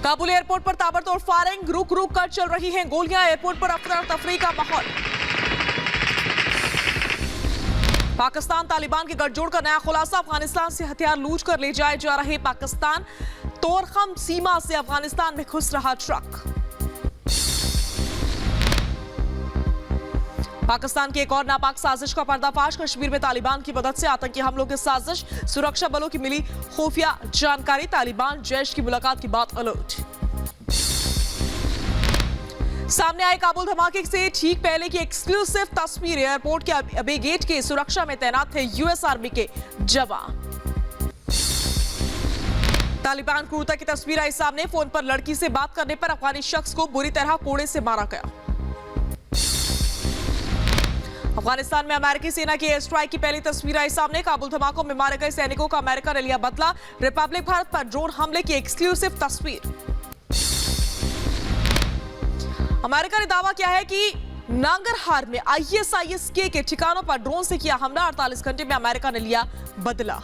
Kabul airport पर ताबड़तोड़ firing, रुक रुक कर चल रही हैं गोलियां। एयरपोर्ट पर अफरा तफरी का माहौल। पाकिस्तान तालिबान के गठजोड़ का नया खुलासा, अफगानिस्तान से हथियार लूट कर ले जाए जा रहे पाकिस्तान। तोरखम सीमा से अफगानिस्तान में घुस रहा ट्रक। पाकिस्तान की एक और नापाक साजिश का पर्दाफाश, कश्मीर में तालिबान की मदद से आतंकी हमलों की साजिश। सुरक्षा बलों की मिली खुफिया जानकारी, तालिबान जैश की मुलाकात के बाद अलर्ट। सामने आए काबुल धमाके से ठीक पहले की एक्सक्लूसिव तस्वीर। एयरपोर्ट के अबे गेट के सुरक्षा में तैनात थे यूएस आर्मी के जवान। तालिबान क्रूरता की तस्वीर आई सामने। फोन पर लड़की से बात करने पर अफगानी शख्स को बुरी तरह कोड़े से मारा गया। अफगानिस्तान में अमेरिकी सेना की एयर स्ट्राइक की पहली तस्वीर आई सामने। काबुल धमाकों में मारे गए सैनिकों का अमेरिका ने लिया बदला। रिपब्लिक भारत पर ड्रोन हमले की एक्सक्लूसिव तस्वीर। अमेरिका ने दावा किया है कि नांगरहार में आईएसआईएस के ठिकानों पर ड्रोन से किया हमला। 48 घंटे में अमेरिका ने लिया बदला।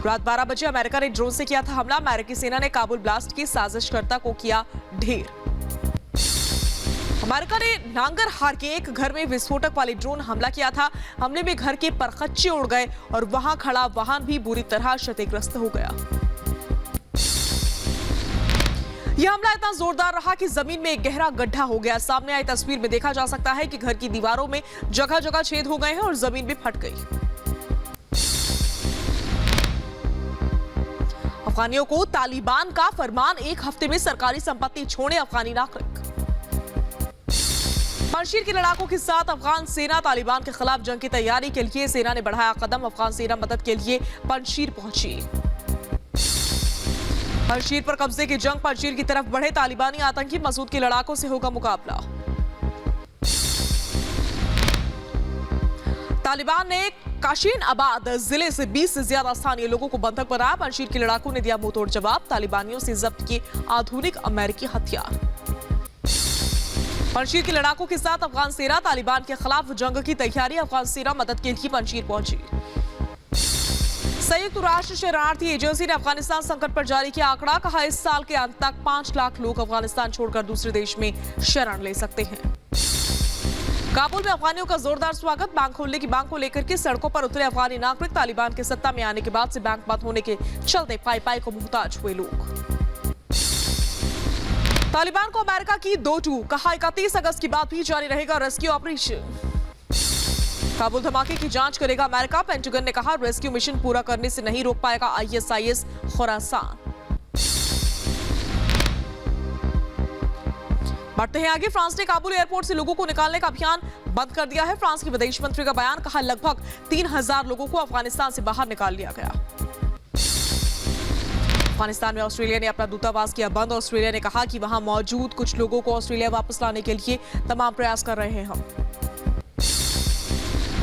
रात 12 बजे अमेरिका ने ड्रोन से किया था हमला। अमेरिकी सेना ने काबुल ब्लास्ट की साजिशकर्ता को किया ढेर। अमेरिका ने नांगरहार के एक घर में विस्फोटक वाली ड्रोन हमला किया था। हमले में घर के परखच्चे उड़ गए और वहां खड़ा वाहन भी बुरी तरह क्षतिग्रस्त हो गया। यह हमला इतना जोरदार रहा कि जमीन में एक गहरा गड्ढा हो गया। सामने आई तस्वीर में देखा जा सकता है कि घर की दीवारों में जगह जगह छेद हो गए हैं और जमीन भी फट गई। अफगानियों को तालिबान का फरमान, एक हफ्ते में सरकारी संपत्ति छोड़े अफगानी नागरिक। पंजशीर के लड़ाकों के साथ अफगान सेना तालिबान के खिलाफ जंग की तैयारी के लिए सेना ने बढ़ाया कदम। अफगान सेना मदद के लिए पंजशीर पहुंची। पंजशीर पर कब्जे की जंग, पंजशीर की तरफ बढ़े तालिबानी आतंकी। मसूद के लड़ाकों से होगा मुकाबला। तालिबान ने काशीन आबाद जिले से 20 से ज्यादा स्थानीय लोगों को बंधक बनाया। पंजशीर के लड़ाकों ने दिया मुंहतोड़ जवाब। तालिबानियों से जब्त किए आधुनिक अमेरिकी हथियार। पंजशीर के लड़ाकों के साथ अफगान सेना तालिबान के खिलाफ जंग की तैयारी। अफगान सेना मदद के लिए पंजशीर पहुंची। संयुक्त राष्ट्र शरणार्थी एजेंसी ने अफगानिस्तान संकट पर जारी किया आंकड़ा। कहा इस साल के अंत तक 5 लाख लोग अफगानिस्तान छोड़कर दूसरे देश में शरण ले सकते हैं। काबुल में अफगानियों का जोरदार स्वागत। बैंक खोलने की मांग को लेकर के सड़कों पर उतरे अफगानी नागरिक। तालिबान के सत्ता में आने के बाद से बैंक बंद होने के चलते पाई पाई को मुहताज हुए लोग। तालिबान को अमेरिका की 2-2, कहा 31 अगस्त के बाद भी जारी रहेगा रेस्क्यू ऑपरेशन। काबुल धमाके की जांच करेगा अमेरिका। पेंटागन ने कहा रेस्क्यू मिशन पूरा करने से नहीं रोक पाएगा आईएसआईएस खुरासान। बढ़ते हैं आगे। फ्रांस ने काबुल एयरपोर्ट से लोगों को निकालने का अभियान बंद कर दिया है। फ्रांस के विदेश मंत्री का बयान, कहा लगभग 3000 लोगों को अफगानिस्तान से बाहर निकाल लिया गया। अफगानिस्तान में ऑस्ट्रेलिया ने अपना दूतावास किया बंद। ऑस्ट्रेलिया ने कहा कि वहां मौजूद कुछ लोगों को ऑस्ट्रेलिया वापस लाने के लिए तमाम प्रयास कर रहे हैं हम।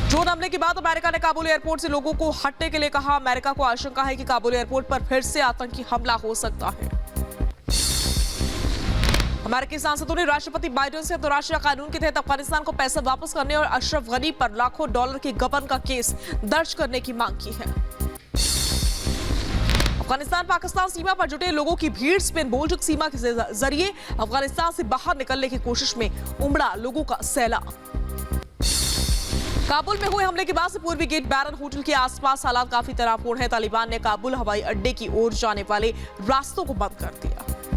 ड्रोन हमले के बाद अमेरिका ने काबुल एयरपोर्ट से लोगों को हटने के लिए कहा। अमेरिका को आशंका है कि काबुल एयरपोर्ट पर फिर से आतंकी हमला हो सकता है। अमेरिकी सांसदों ने राष्ट्रपति बाइडेन से अंतर्राष्ट्रीय कानून के तहत अफगानिस्तान को पैसा वापस करने और अशरफ गनी पर लाखों डॉलर के गबन का केस दर्ज करने की मांग की है। अफगानिस्तान पाकिस्तान सीमा पर जुटे लोगों की भीड़ स्पेन बोल्टिक सीमा के जरिए अफगानिस्तान से बाहर निकलने की कोशिश में उमड़ा लोगों का सैलाब। काबुल में हुए हमले के बाद से पूर्वी गेट बैरन होटल के आसपास हालात काफी तनावपूर्ण है। तालिबान ने काबुल हवाई अड्डे की ओर जाने वाले रास्तों को बंद कर दिया।